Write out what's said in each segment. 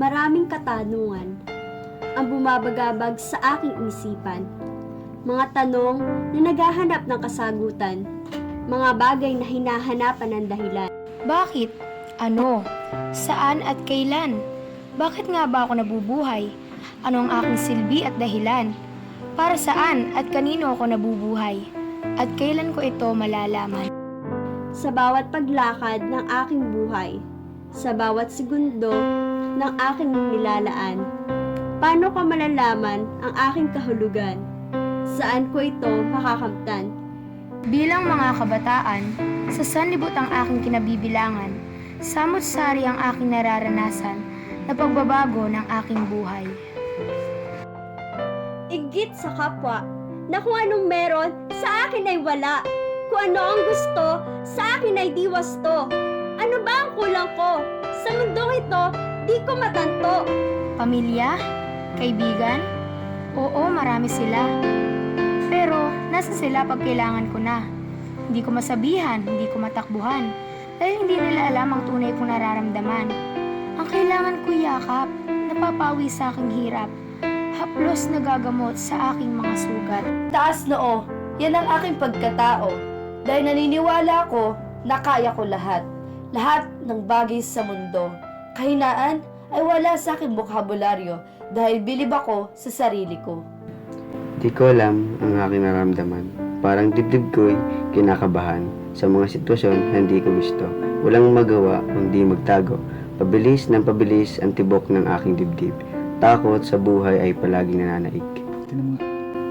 Maraming katanungan ang bumabagabag sa aking isipan. Mga tanong na naghahanap ng kasagutan. Mga bagay na hinahanapan ng dahilan. Bakit? Ano? Saan at kailan? Bakit nga ba ako nabubuhay? Ano ang aking silbi at dahilan? Para saan at kanino ako nabubuhay? At kailan ko ito malalaman? Sa bawat paglakad ng aking buhay, sa bawat segundo ng aking nilalaan, paano ko malalaman ang aking kahulugan? Saan ko ito makakamtan? Bilang mga kabataan, sa sanlibutan ang aking kinabibilangan, samot-sari ang aking nararanasan na pagbabago ng aking buhay. Igit sa kapwa na kung anong meron sa akin ay wala. Kung ano ang gusto sa akin ay di wasto. Ano ba ang kulang ko? Sa mundong ito, di ko matanto. Pamilya? Kaibigan? Oo, marami sila. Pero, nasa sila pag kailangan ko na. Hindi ko masabihan, hindi ko matakbuhan. Dahil hindi nila alam ang tunay kong nararamdaman. Ang kailangan ko yakap, napapawi sa aking hirap. Haplos na gagamot sa aking mga sugat. Taas noo, yan ang aking pagkatao. Dahil naniniwala ako na kaya ko lahat. Lahat ng bagay sa mundo. Kahinaan ay wala sa aking bokabularyo dahil bilib ako sa sarili ko. Di ko alam ang aking naramdaman. Parang dibdib ko'y kinakabahan sa mga sitwasyon na hindi ko gusto. Walang magawa kundi magtago. Pabilis ng pabilis ang tibok ng aking dibdib. Takot sa buhay ay palaging nananaig.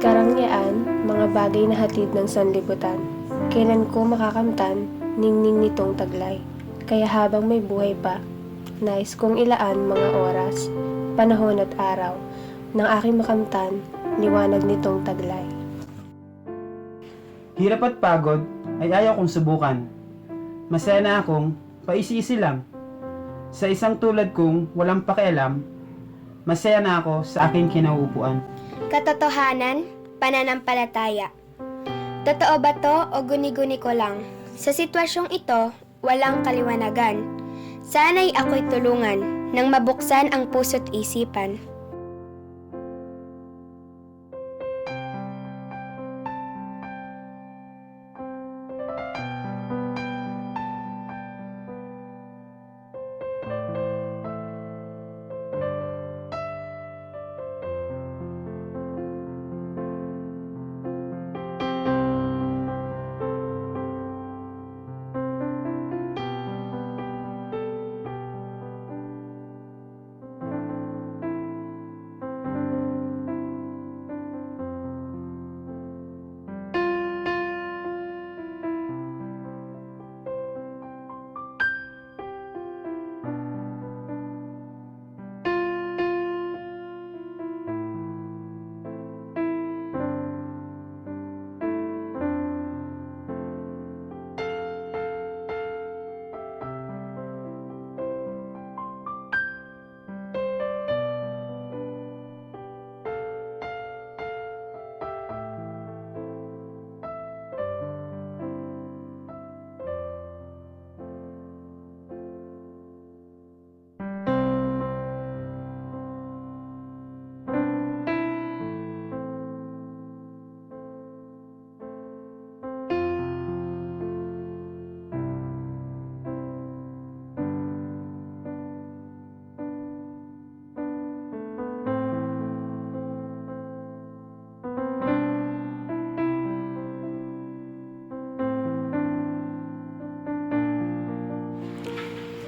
Karangyaan, mga bagay na hatid ng sanlibutan. Kailan ko makakamtan, ningning nitong taglay. Kaya habang may buhay pa, nais kong ilaan mga oras, panahon at araw, ng aking makamtan, liwanag nitong taglay. Hirap at pagod ay ayaw kong subukan. Masaya na akong paisi-isi lang. Sa isang tulad kong walang pakialam, masaya na ako sa aking kinauupuan. Katotohanan, pananampalataya. Totoo ba to o guni-guni ko lang? Sa sitwasyong ito, walang kaliwanagan. Sana'y ako'y tulungan nang mabuksan ang puso't isipan.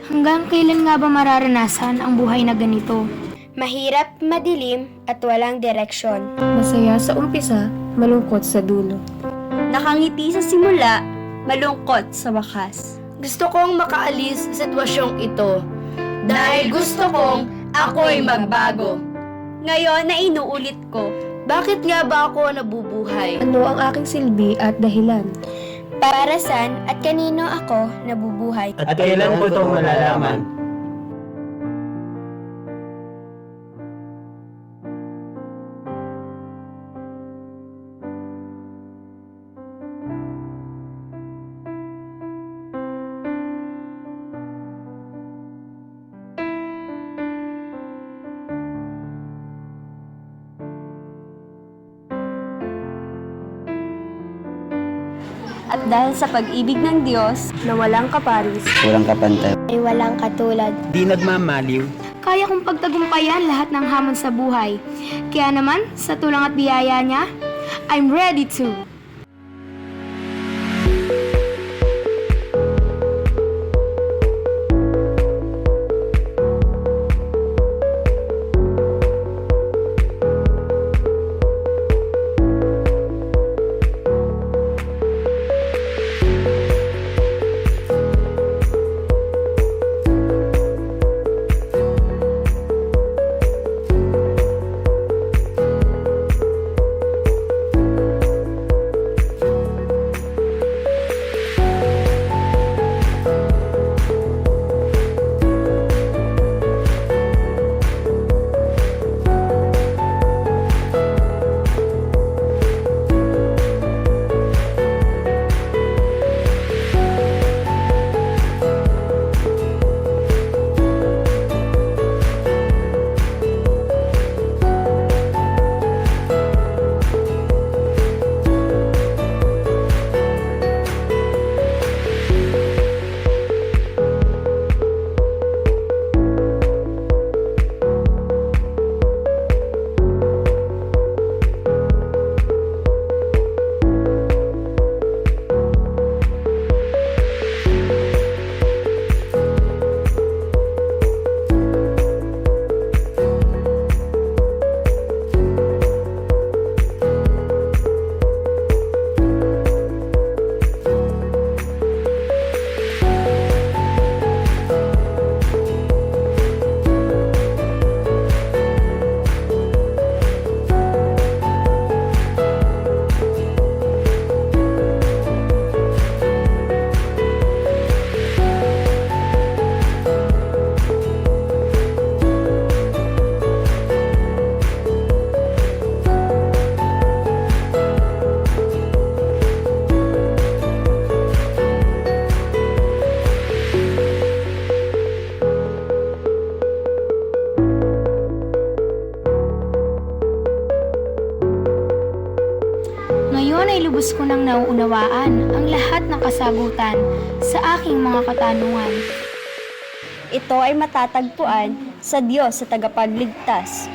Hanggang kailan nga ba mararanasan ang buhay na ganito? Mahirap, madilim, at walang direksyon. Masaya sa umpisa, malungkot sa dulo. Nakangiti sa simula, malungkot sa wakas. Gusto kong makaalis sa sitwasyong ito dahil gusto kong ako'y magbago. Ngayon na inuulit ko, Bakit nga ba ako nabubuhay? Ano ang aking silbi at dahilan? Para saan at kanino ako nabubuhay? At kailan ko ito malalaman? At dahil sa pag-ibig ng Diyos na walang kaparis, Walang kapantay. ay walang katulad. Di nagmamaliw. Kaya kong pagtagumpayan lahat ng hamon sa buhay. Kaya naman, sa tulong at biyaya niya, I'm ready to. Ngayon ay lubos ko nang nauunawaan ang lahat ng kasagutan sa aking mga katanungan. Ito ay matatagpuan sa Diyos sa tagapagligtas.